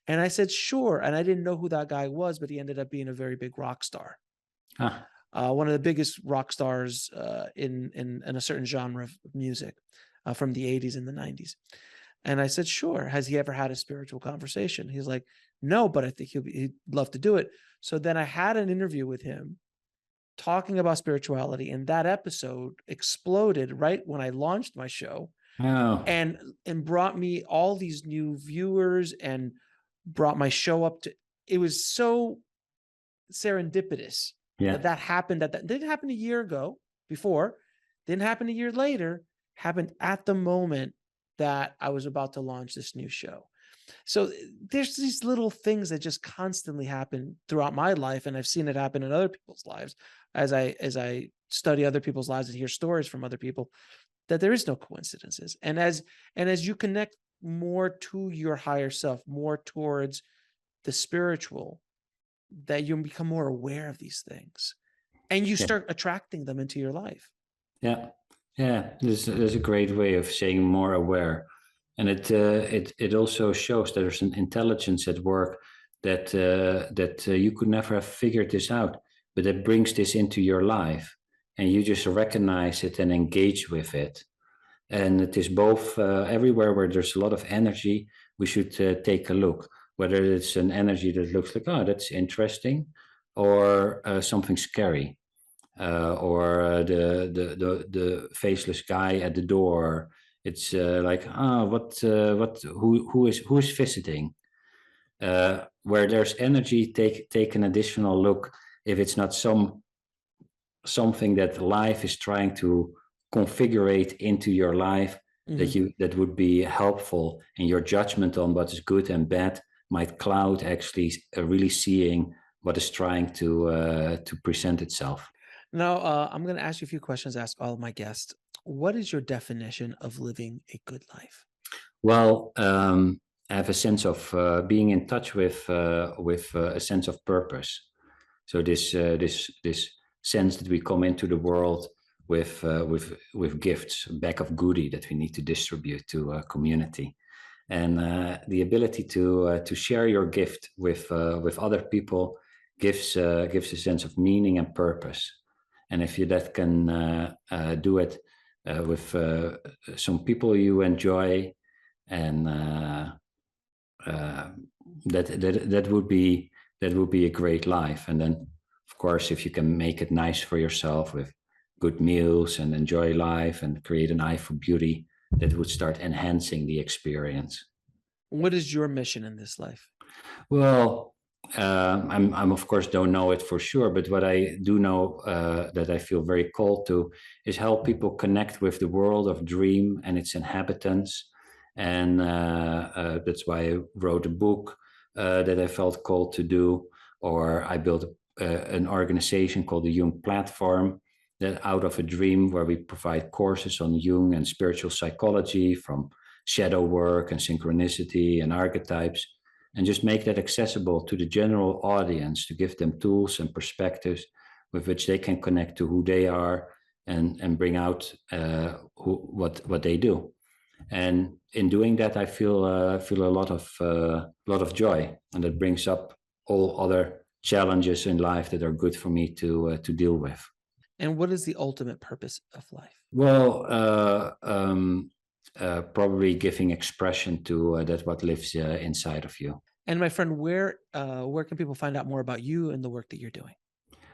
And I said, sure. And I didn't know who that guy was, but he ended up being a very big rock star. One of the biggest rock stars in a certain genre of music from the 80s and the 90s. And I said, sure. Has he ever had a spiritual conversation? He's like, no, but I think he'd love to do it. So then I had an interview with him talking about spirituality. And that episode exploded right when I launched my show. Oh. And brought me all these new viewers and brought my show up to, it was so serendipitous that happened. That didn't happen a year ago before, didn't happen a year later, happened at the moment that I was about to launch this new show. So there's these little things that just constantly happen throughout my life. And I've seen it happen in other people's lives as I study other people's lives and hear stories from other people, that there is no coincidences. And as you connect more to your higher self, more towards the spiritual, that you become more aware of these things and you Yeah. start attracting them into your life. Yeah, yeah. There's a great way of saying more aware, and it also shows that there's an intelligence at work that you could never have figured this out, but that brings this into your life, and you just recognize it and engage with it. And it is both everywhere where there's a lot of energy, we should take a look. Whether it's an energy that looks like, oh, that's interesting, or something scary, or the faceless guy at the door. It's like, who is visiting? Where there's energy, take an additional look. If it's not something that life is trying to configure into your life, that would be helpful, and your judgment on what is good and bad might cloud actually really seeing what is trying to present itself. Now, I'm going to ask you a few questions, ask all of my guests. What is your definition of living a good life? Well, I have a sense of being in touch with a sense of purpose. So this sense that we come into the world with gifts, a bag of goodie that we need to distribute to a community, and the ability to share your gift with other people gives a sense of meaning and purpose. And if you that can do it with some people you enjoy, and that would be a great life. And then, of course, if you can make it nice for yourself with good meals and enjoy life and create an eye for beauty, that would start enhancing the experience. What is your mission in this life? Well, I'm of course don't know it for sure, but what I do know that I feel very called to is help people connect with the world of dream and its inhabitants, and that's why I wrote a book that I felt called to do, or I built an organization called the Jung Platform, that out of a dream, where we provide courses on Jung and spiritual psychology, from shadow work and synchronicity and archetypes, and just make that accessible to the general audience, to give them tools and perspectives with which they can connect to who they are, and bring out what they do. And in doing that, I feel a lot of joy, and that brings up all other challenges in life that are good for me to deal with. And what is the ultimate purpose of life? Well, probably giving expression to that what lives inside of you. And my friend, where can people find out more about you and the work that you're doing?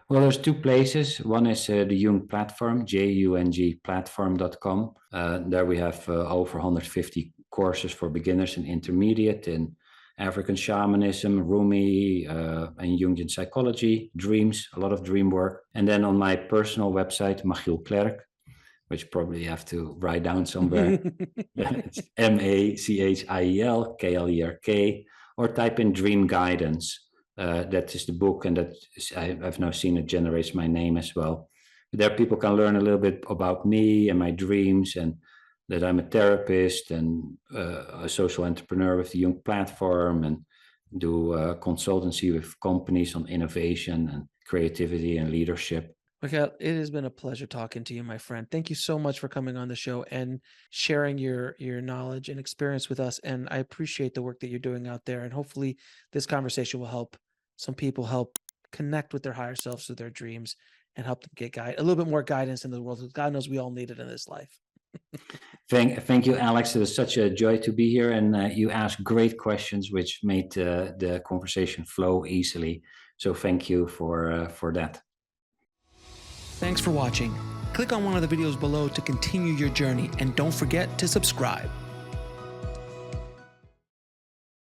Well, there's two places. One is the Jung Platform, JUNG platform.com. There we have over 150 courses for beginners and intermediate in African shamanism, Rumi, and Jungian psychology, dreams, a lot of dream work. And then on my personal website, Machiel Klerk, which probably you have to write down somewhere. It's MACHIEL KLERK, or type in Dream Guidance. That is the book, and I've now seen it generates my name as well. There people can learn a little bit about me and my dreams, and that I'm a therapist and a social entrepreneur with the Jung Platform, and do consultancy with companies on innovation and creativity and leadership. Machiel, it has been a pleasure talking to you, my friend. Thank you so much for coming on the show and sharing your knowledge and experience with us. And I appreciate the work that you're doing out there. And hopefully this conversation will help some people connect with their higher selves through their dreams, and help them get a little bit more guidance in the world. God knows we all need it in this life. Thank you, Alex. It was such a joy to be here, and you asked great questions, which made the conversation flow easily. So thank you for that. Thanks for watching. Click on one of the videos below to continue your journey, and don't forget to subscribe.